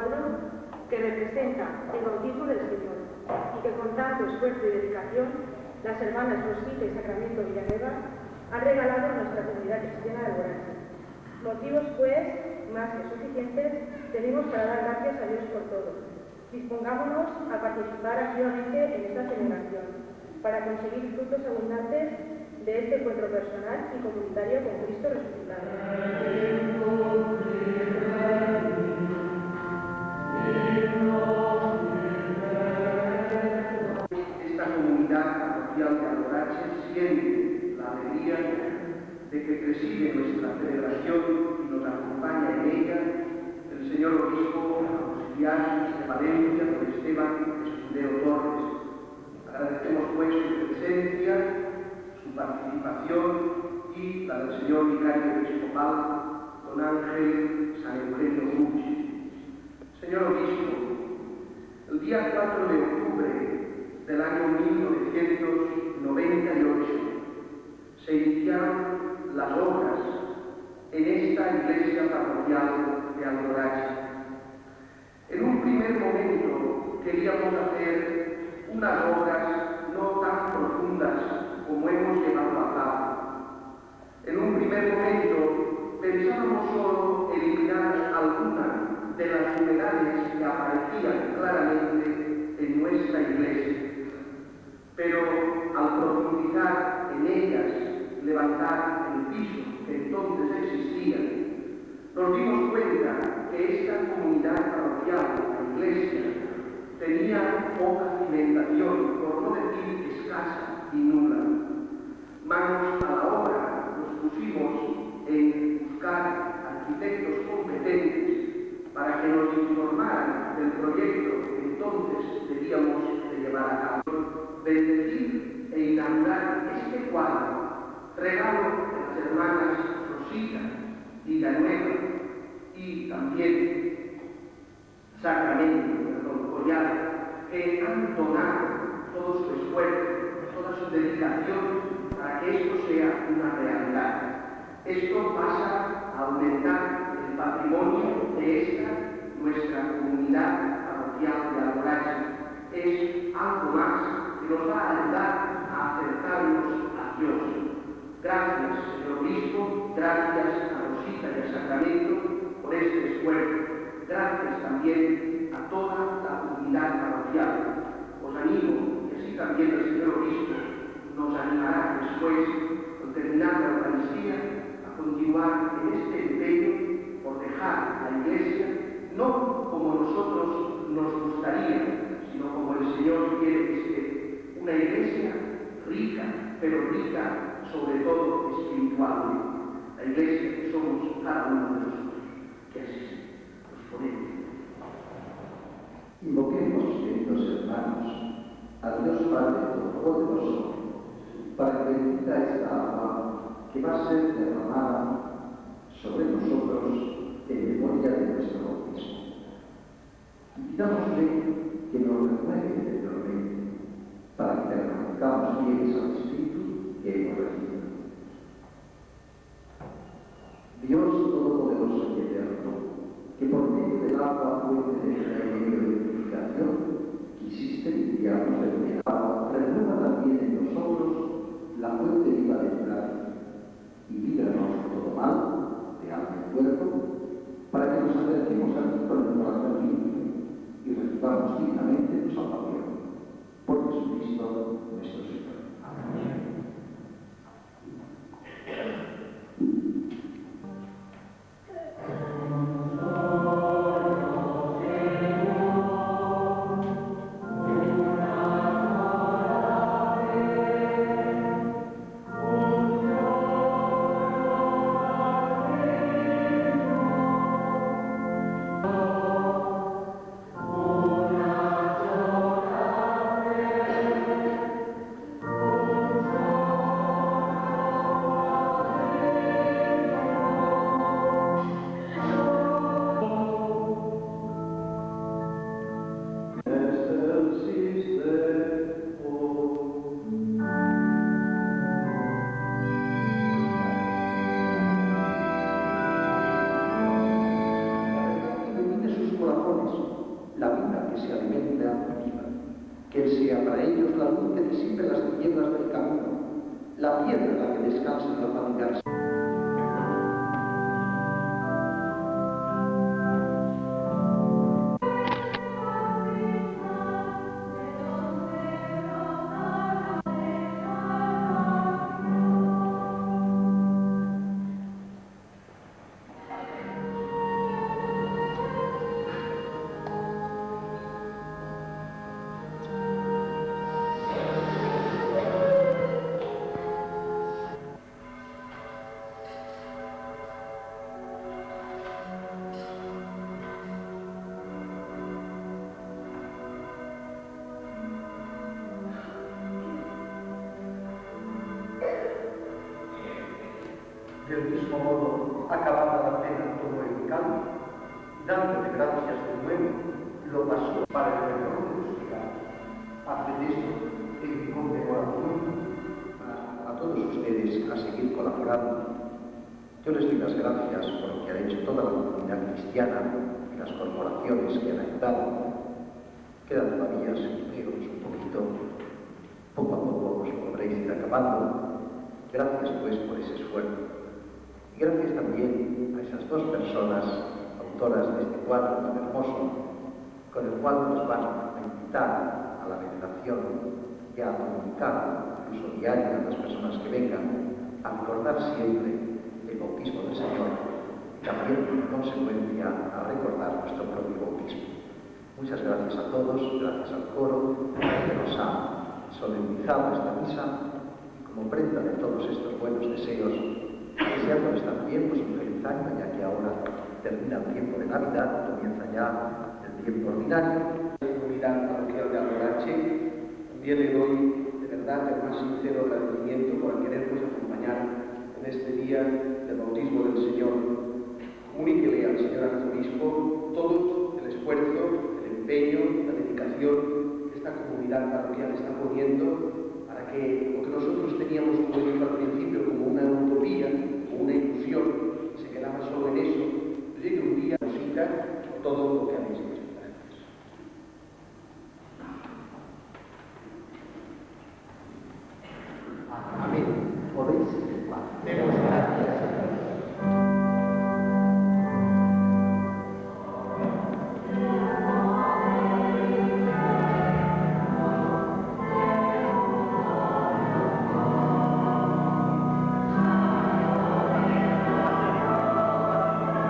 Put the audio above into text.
Ubaldo, que representa el bautismo del Señor, y que con tanto esfuerzo y dedicación las hermanas Rosita y Sacramento Villanueva han regalado a nuestra comunidad cristiana de Alborache. Motivos, pues, más que suficientes, tenemos para dar gracias a Dios por todo. Dispongámonos a participar activamente en esta celebración, para conseguir frutos abundantes de este encuentro personal y comunitario con Cristo resucitado. Esta comunidad parroquial de Alborache siente la alegría de que preside nuestra celebración y nos acompaña en ella el señor obispo auxiliar de Valencia, don Esteban Escudero Torres. Agradecemos pues su presencia, su participación y la del señor vicario episcopal, don Ángel San Eugenio Rucci. Señor obispo, el día 4 de octubre del año 1998 se iniciaron las obras en esta iglesia parroquial de Alborache. En un primer momento queríamos hacer unas obras no tan profundas como hemos llevado a cabo. En un primer momento pensábamos solo eliminar algunas de las humedades que aparecían claramente en nuestra iglesia. Pero al profundizar en ellas, levantar el piso que entonces existía, nos dimos cuenta que esta comunidad parroquial, la iglesia, tenía poca cimentación, por no decir escasa y nula. Manos a la obra nos pusimos en buscar arquitectos competentes para que nos informaran del proyecto que entonces debíamos de llevar a cabo. Bendecir e inaugurar este cuadro, regalo de las hermanas Rosita y Villanueva y también Sacramento, don Collado, que han donado todo su esfuerzo, toda su dedicación para que esto sea una realidad. Esto pasa a aumentar el patrimonio de esta, nuestra comunidad parroquial de Alborache. Es algo más que nos va a ayudar a acercarnos a Dios. Gracias, señor obispo, gracias a Rosita y a Sacramento por este esfuerzo. Gracias también a toda la comunidad parroquial. Os animo, y así también el señor obispo nos animará después, al terminar la Eucaristía, a continuar en este empeño por dejar la iglesia, no como nosotros nos gustaría, sino como el Señor quiere que esté, una iglesia rica, pero rica sobre todo espiritualmente. La iglesia que somos cada uno de nosotros. Que así sea. Nos ponemos. Invoquemos, queridos hermanos, a Dios Padre Todopoderoso, para que bendiga esta agua que va a ser derramada sobre nosotros en memoria de nuestro bautismo. Y pidámosle que nos renueve interiormente para que permanezcamos fieles al Espíritu que hemos recibido. Dios Todopoderoso y Eterno, que por medio del agua fuente de remedio y purificación quisiste limpiarnos del pecado, renueva también en nosotros la fuente viva de tu gracia y líbranos de todo mal, de alma y cuerpo, para que nos acerquemos a ti con el corazón limpio y recibamos dignamente tu salvación. Por Jesucristo nuestro Señor. Amén. la piedra en la que descansa el alma de García. Del mismo modo, acabada la cena, tomó el cáliz, dándole gracias de nuevo, lo pasó para el perdón de los pecados. Haced esto en conmemoración A todos ustedes a seguir colaborando. Yo les doy las gracias por lo que ha hecho toda la comunidad cristiana y las corporaciones que han ayudado. Quedan todavía empleos un poquito. Poco a poco os podréis ir acabando. Gracias pues por ese esfuerzo. Y gracias también a esas dos personas, autoras de este cuadro tan hermoso, con el cual nos van a invitar a la veneración y a comunicar, incluso diario a las personas que vengan, a recordar siempre el bautismo del Señor y también, en consecuencia, a recordar nuestro propio bautismo. Muchas gracias a todos, gracias al coro que nos ha solemnizado esta misa y como prenda de todos estos buenos deseos, deseándoles también pues, un feliz año, ya que ahora termina el tiempo de Navidad, comienza ya el tiempo ordinario. Comunidad parroquial de Alborache, también le doy de verdad el más sincero agradecimiento por querernos acompañar en este día del bautismo del Señor. Comuníquele al señor arzobispo todo el esfuerzo, el empeño, la dedicación que esta comunidad parroquial está poniendo para que lo que nosotros teníamos, como dijo al principio, como una utopía, como una ilusión, se quedaba solo en eso, llegue un día a musicar por todo lo que habéis hecho. Amén. Podéis ir en paz. Demos gracias.